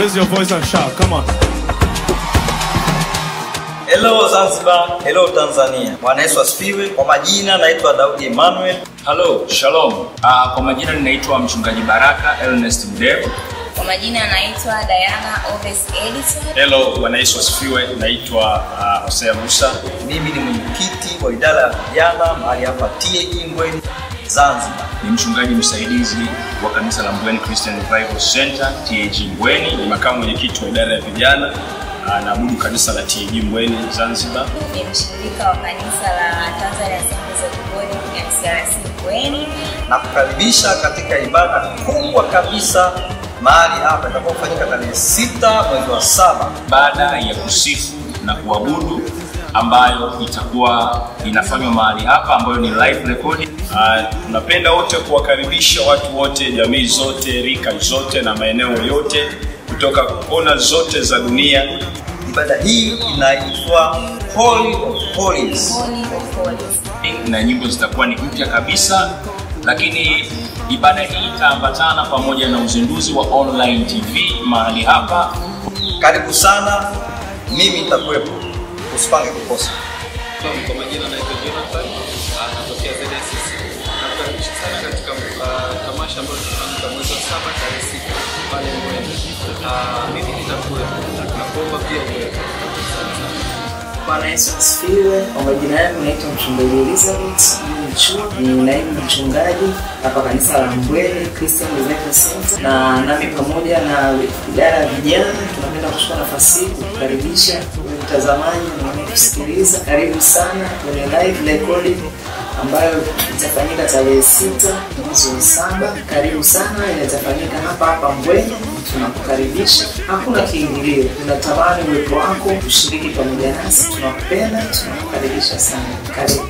raise your voice and shout. Come on. Hello Zanzibar, hello Tanzania. Bwana Yesu asifiwe. Kwa majina naitwa Daudi Emmanuel. Hello, shalom. Kwa majina ninaitwa mchungaji Baraka Ernest Mdeo. Kwa majina naitwa Diana Oves Edison. Hello, Bwana Yesu asifiwe. Naitwa Hosea Musa. Mimi ni mwenyekiti wa idara ya vijana mahali hapa TAG Mbweni Zanzibar. Ni mchungaji msaidizi wa kanisa la Mbweni Christian Revival Center TAG Mbweni. Ni makamu mwenyekiti wa idara ya vijana naabudu kanisa la TAG Mbweni Zanzibar. Ni mshirika wa kanisa la Tanzania Assemblies of God MCRC Mbweni. Na kukaribisha katika ibada kubwa kabisa mahali hapa itakayofanyika tarehe 6 mwezi wa 7. Baada ya kusifu na kuabudu ambayo itakuwa inafanywa mahali hapa ambayo ni live recording. Tunapenda wote kuwakaribisha watu wote, jamii zote, rika zote na maeneo yote kutoka kona zote za dunia. Ibada hii inaitwa Holy of Holies. Na nyimbo zitakuwa ni mpya kabisa, lakini ibada hii itaambatana pamoja na uzinduzi wa online TV mahali hapa. Karibu sana, mimi nitakuwepo. Usipange kukosa. Kwa majina naitwa Jonathan, natokea ZSC. Nakaribisha sana katika tamasha ambalo tunafanya mwezi wa 7 tarehe 6 pale Mbweni. Mimi nitakuwepo. Nakuomba pia uwepo. Bwana Yesu asifiwe. Kwa majina yangu naitwa mchungaji Elizabeth ni naibu mchungaji hapa kanisa la Mbweni Christian Revival Center, na nami pamoja na idara ya vijana tunapenda kuchukua nafasi hii kukaribisha mtazamaji na kusikiliza. Karibu sana kwenye live recording ambayo itafanyika tarehe 6 mwezi wa 7. Karibu sana, itafanyika hapa Mbweni. Tunakukaribisha, hakuna kiingilio. Tunatamani uwepo wako, ushiriki pamoja nasi. Tunakupenda, tunakukaribisha sana. Karibu.